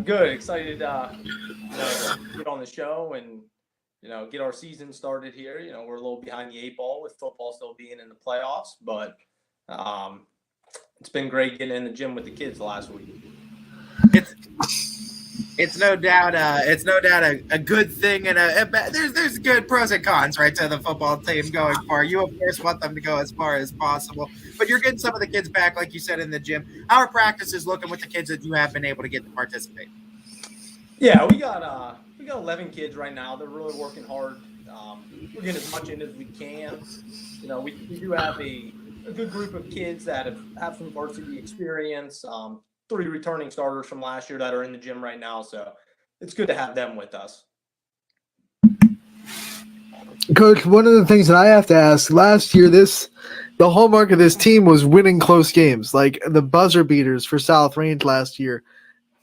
Good. Excited to get on the show and get our season started here. We're a little behind the 8 ball with football still being in the playoffs, but it's been great getting in the gym with the kids last week. It's no doubt a good thing, and there's good pros and cons, right, to the football team going far. You of course want them to go as far as possible, but you're getting some of the kids back, like you said, in the gym. How are practices looking with the kids that you have been able to get to participate? Yeah, we got 11 kids right now. They're really working hard we're getting as much in as we can. You know, we do have a good group of kids that have some varsity experience. 3 returning starters from last year that are in the gym right now. So it's good to have them with us. Coach, one of the things that I have to ask, last year, the hallmark of this team was winning close games, like the buzzer beaters for South Range last year,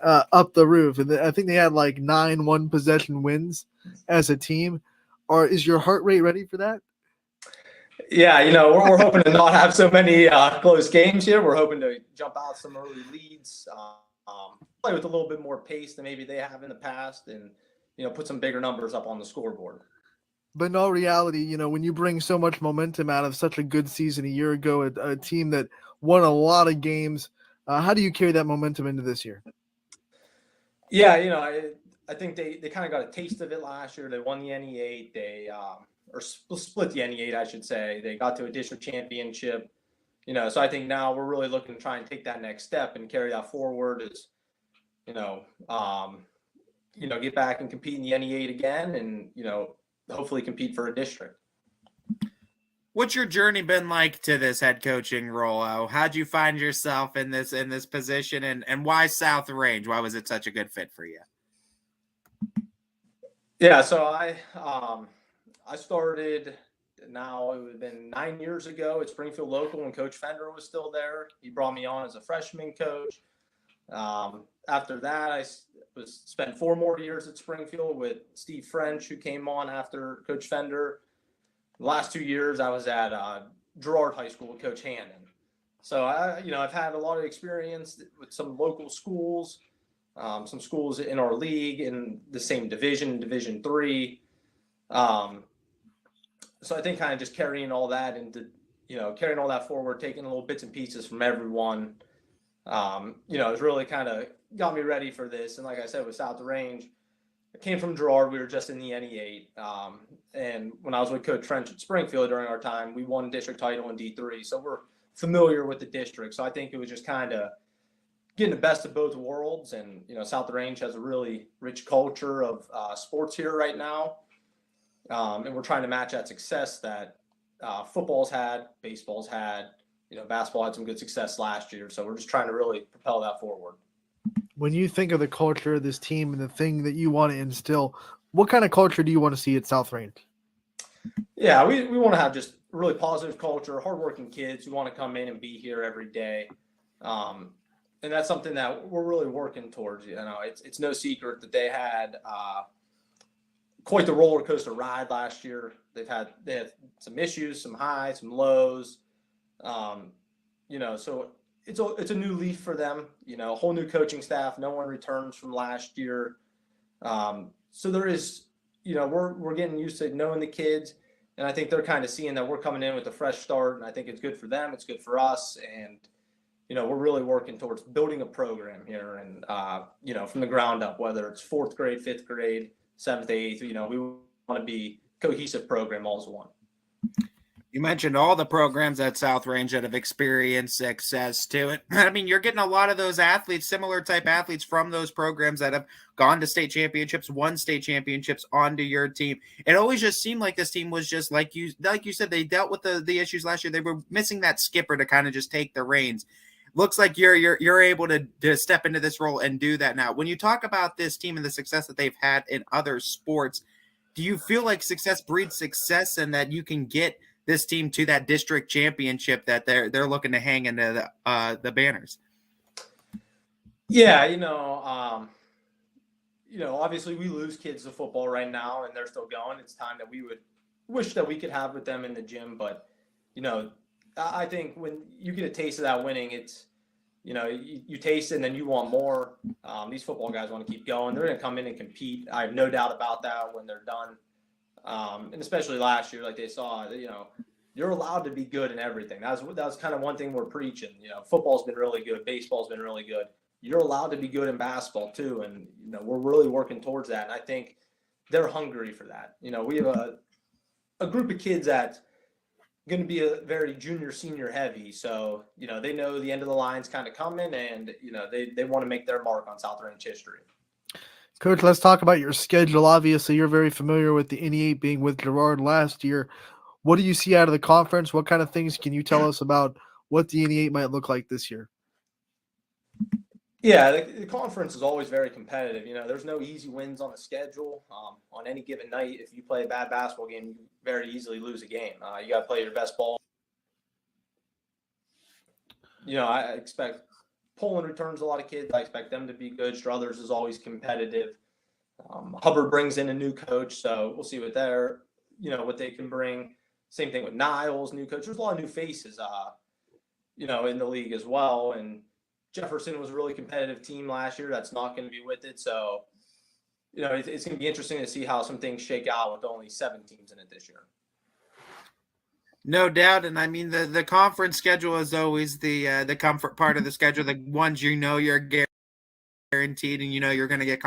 up the roof. And I think they had like 9 one-possession wins as a team. Or is your heart rate ready for that? Yeah, you know, we're hoping to not have so many close games here. We're hoping to jump out some early leads, play with a little bit more pace than maybe they have in the past, and, you know, put some bigger numbers up on the scoreboard. But in all reality, you know, when you bring so much momentum out of such a good season a year ago, a team that won a lot of games, how do you carry that momentum into this year? Yeah, you know, I think they kind of got a taste of it last year. They won the NE8. They or split the NE8, I should say. They got to a district championship. You know, so I think now we're really looking to try and take that next step and carry that forward. As you know, get back and compete in the NE8 again, and hopefully compete for a district. What's your journey been like to this head coaching role? How'd you find yourself in this position, and why South Range? Why was it such a good fit for you? Yeah, so I started, now it would have been 9 years ago at Springfield Local when Coach Fender was still there. He brought me on as a freshman coach. After that, I spent 4 more years at Springfield with Steve French, who came on after Coach Fender. The last 2 years, I was at Girard High School with Coach Hannon. So I've had a lot of experience with some local schools, some schools in our league in the same division, Division III. So I think kind of just carrying all that forward, taking little bits and pieces from everyone, has really kind of got me ready for this. And like I said, with South Range, I came from Girard. We were just in the NE8. And when I was with Coach French at Springfield during our time, we won district title in D3. So we're familiar with the district. So I think it was just kind of getting the best of both worlds. And, South Range has a really rich culture of sports here right now. And we're trying to match that success that football's had, baseball's had, basketball had some good success last year. So we're just trying to really propel that forward. When you think of the culture of this team and the thing that you want to instill, what kind of culture do you want to see at South Range? Yeah, we want to have just a really positive culture, hardworking kids who want to come in and be here every day. And that's something that we're really working towards. It's no secret that they had quite the roller coaster ride last year. They had some issues, some highs, some lows. So it's a new leaf for them, a whole new coaching staff. No one returns from last year. So there is, we're getting used to knowing the kids, and I think they're kind of seeing that we're coming in with a fresh start, and I think it's good for them. It's good for us. And, we're really working towards building a program here and, from the ground up, whether it's 4th grade, 5th grade, 7th, 8th, we want to be a cohesive program all as one. You mentioned all the programs at South Range that have experienced success to it. I mean, you're getting a lot of those athletes, similar type athletes from those programs that have gone to state championships, won state championships onto your team. It always just seemed like this team was just like you said, they dealt with the issues last year. They were missing that skipper to kind of just take the reins. Looks like you're able to step into this role and do that now. When you talk about this team and the success that they've had in other sports, do you feel like success breeds success and that you can get this team to that district championship that they're looking to hang into the banners? Yeah, obviously we lose kids to football right now and they're still going. It's time that we would wish that we could have with them in the gym. But, I think when you get a taste of that winning, it's, you taste it and then you want more. These football guys want to keep going. They're going to come in and compete. I have no doubt about that when they're done. And especially last year, like they saw, you're allowed to be good in everything. That was kind of one thing we're preaching. Football's been really good. Baseball's been really good. You're allowed to be good in basketball too. And, we're really working towards that. And I think they're hungry for that. We have a group of kids that's going to be a very junior, senior heavy. So, they know the end of the line's kind of coming and, they want to make their mark on South Range history. Coach, let's talk about your schedule. Obviously, you're very familiar with the NE8 being with Gerard last year. What do you see out of the conference? What kind of things can you tell us about what the NE8 might look like this year? Yeah, the conference is always very competitive. There's no easy wins on the schedule. On any given night, if you play a bad basketball game, you very easily lose a game. You got to play your best ball. I expect Poland returns a lot of kids. I expect them to be good. Struthers is always competitive. Hubbard brings in a new coach, so we'll see what what they can bring. Same thing with Niles, new coach. There's a lot of new faces, in the league as well. And Jefferson was a really competitive team last year. That's not going to be with it. So, it's going to be interesting to see how some things shake out with only 7 teams in it this year. No doubt. And I mean, the conference schedule is always the comfort part of the schedule, the ones you're guaranteed and you're going to get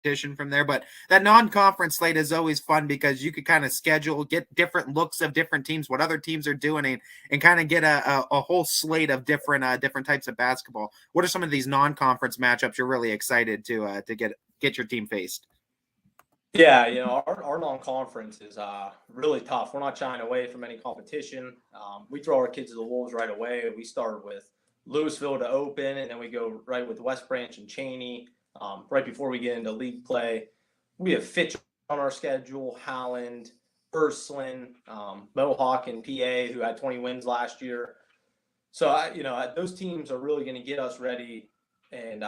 competition from there. But that non-conference slate is always fun because you could kind of get different looks of different teams, what other teams are doing, and kind of get a whole slate of different types of basketball. What are some of these non-conference matchups you're really excited to get your team faced? Yeah, our non-conference is really tough. We're not shying away from any competition. We throw our kids to the wolves right away. We start with Louisville to open, and then we go right with West Branch and Cheney. Right before we get into league play, we have Fitch on our schedule, Howland, Ursuline, Mohawk, and PA, who had 20 wins last year. So, those teams are really going to get us ready and,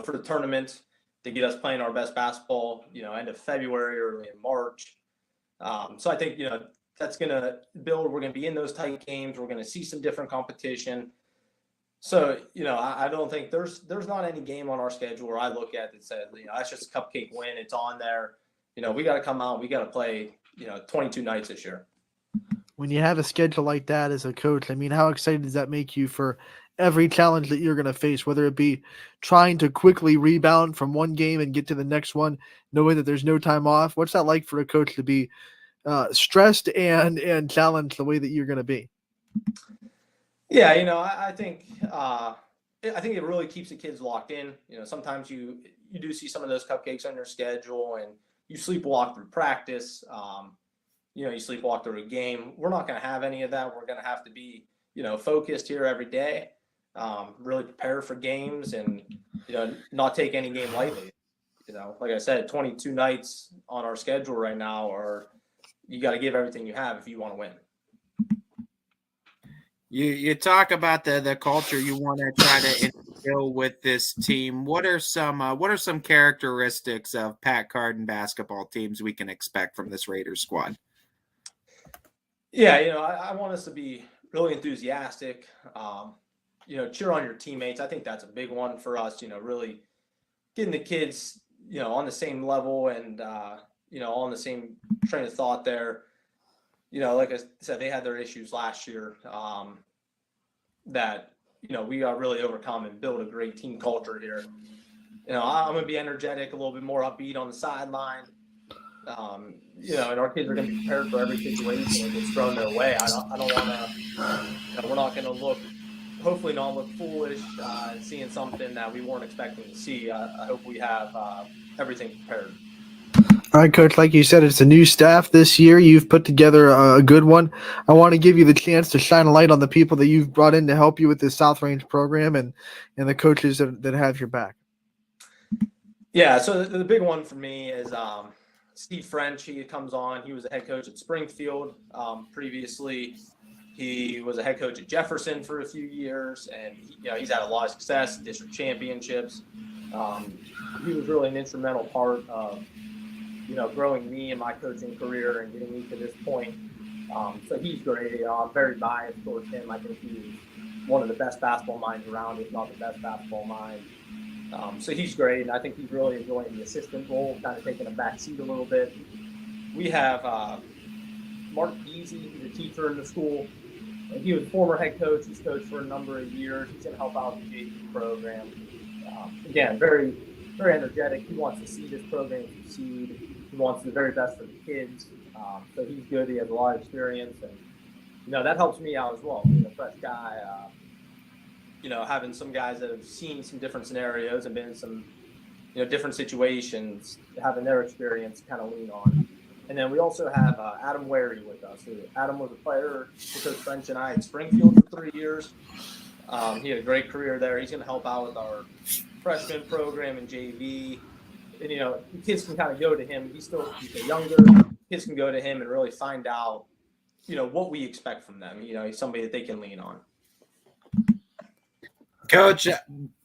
for the tournament, to get us playing our best basketball, end of February, early in March. So I think, that's going to build. We're going to be in those tight games. We're going to see some different competition. So, I don't think there's not any game on our schedule where I look at that says, that's just a cupcake win. It's on there. We got to come out. We got to play, 22 nights this year. When you have a schedule like that as a coach, I mean, how excited does that make you for every challenge that you're going to face, whether it be trying to quickly rebound from one game and get to the next one, knowing that there's no time off? What's that like for a coach to be stressed and challenged the way that you're going to be? Yeah, I think it really keeps the kids locked in. Sometimes you do see some of those cupcakes on your schedule, and you sleepwalk through practice. You sleepwalk through a game. We're not going to have any of that. We're going to have to be, focused here every day, really prepare for games, and not take any game lightly. Like I said, 22 nights on our schedule right now, or you got to give everything you have if you want to win. You talk about the culture you want to try to instill with this team. What are some characteristics of Pat Carden basketball teams we can expect from this Raiders squad? Yeah, I want us to be really enthusiastic. Cheer on your teammates. I think that's a big one for us. Really getting the kids, on the same level and on the same train of thought there. Like I said, they had their issues last year that, we got to really overcome and build a great team culture here. I'm going to be energetic, a little bit more upbeat on the sideline. And our kids are going to be prepared for every situation that gets thrown their way. I don't want to, we're not going to hopefully not look foolish seeing something that we weren't expecting to see. I hope we have everything prepared. All right, Coach, like you said, it's a new staff this year. You've put together a good one. I want to give you the chance to shine a light on the people that you've brought in to help you with this South Range program and the coaches that have your back. Yeah, so the big one for me is Steve French. He comes on. He was a head coach at Springfield previously. He was a head coach at Jefferson for a few years, and he's had a lot of success, district championships. He was really an instrumental part of growing me in my coaching career and getting me to this point. So he's great. I'm very biased towards him. I think he's one of the best basketball minds around, if not the best basketball mind. So he's great, and I think he's really enjoying the assistant role, kind of taking a back seat a little bit. We have Mark Easy. He's a teacher in the school, and he was a former head coach. He's coached for a number of years. He's going to help out the JV program. Again, very, very energetic. He wants to see this program succeed. He wants the very best for the kids. So he's good. He has a lot of experience, and that helps me out as well. Being a fresh guy, having some guys that have seen some different scenarios and been in some different situations, having their experience kind of lean on. And then we also have Adam Wary with us. Adam was a player with Coach French and I at Springfield for 3 years. He had a great career there. He's going to help out with our freshman program and JV. And, kids can kind of go to him. He's younger. Kids can go to him and really find out, what we expect from them. He's somebody that they can lean on. Coach,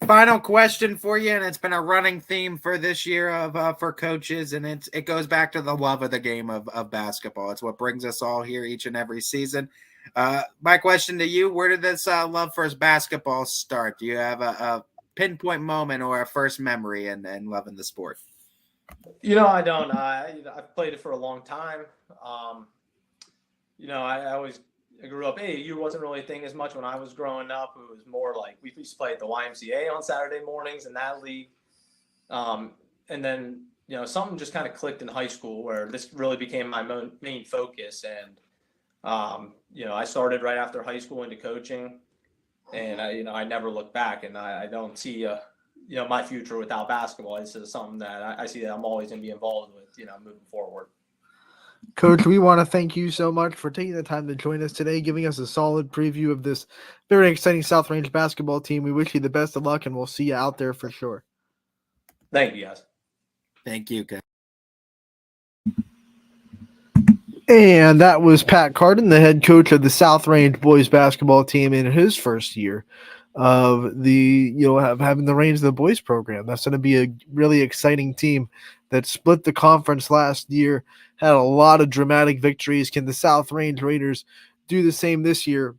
final question for you, and it's been a running theme for this year for coaches, and it goes back to the love of the game of basketball. It's what brings us all here each and every season. My question to you: where did this love for basketball start? Do you have a pinpoint moment or a first memory in loving the sport? I don't. I've played it for a long time. I grew up, AAU wasn't really a thing as much when I was growing up. It was more like we used to play at the YMCA on Saturday mornings in that league. And then, something just kind of clicked in high school where this really became my main focus. And, I started right after high school into coaching, and I never looked back, and I don't see, my future without basketball. This is something that I see that I'm always going to be involved with, moving forward. Coach, we want to thank you so much for taking the time to join us today, giving us a solid preview of this very exciting South Range basketball team. We wish you the best of luck, and we'll see you out there for sure. Thank you, guys. Thank you, guys. And that was Pat Carden, the head coach of the South Range boys basketball team in his first year of having the reins of the boys program. That's going to be a really exciting team that split the conference last year, had a lot of dramatic victories. Can the South Range Raiders do the same this year?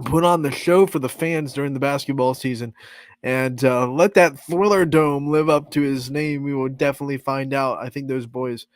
Put on the show for the fans during the basketball season and let that Thriller Dome live up to his name. We will definitely find out. I think those boys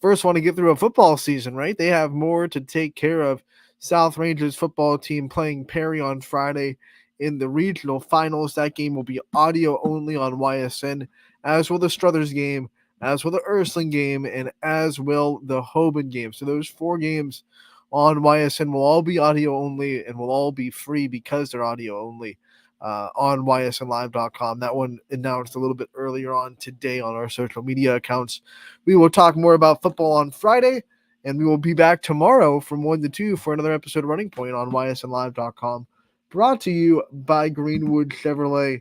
first want to get through a football season, right? They have more to take care of. South Rangers football team playing Perry on Friday in the regional finals. That game will be audio only on YSN, as will the Struthers game, as will the Ursuline game, and as will the Hoban game. So those 4 games on YSN will all be audio only and will all be free because they're audio only on ysnlive.com. That one announced a little bit earlier on today on our social media accounts. We will talk more about football on Friday, and we will be back tomorrow from 1 to 2 for another episode of Running Point on ysnlive.com, brought to you by Greenwood Chevrolet.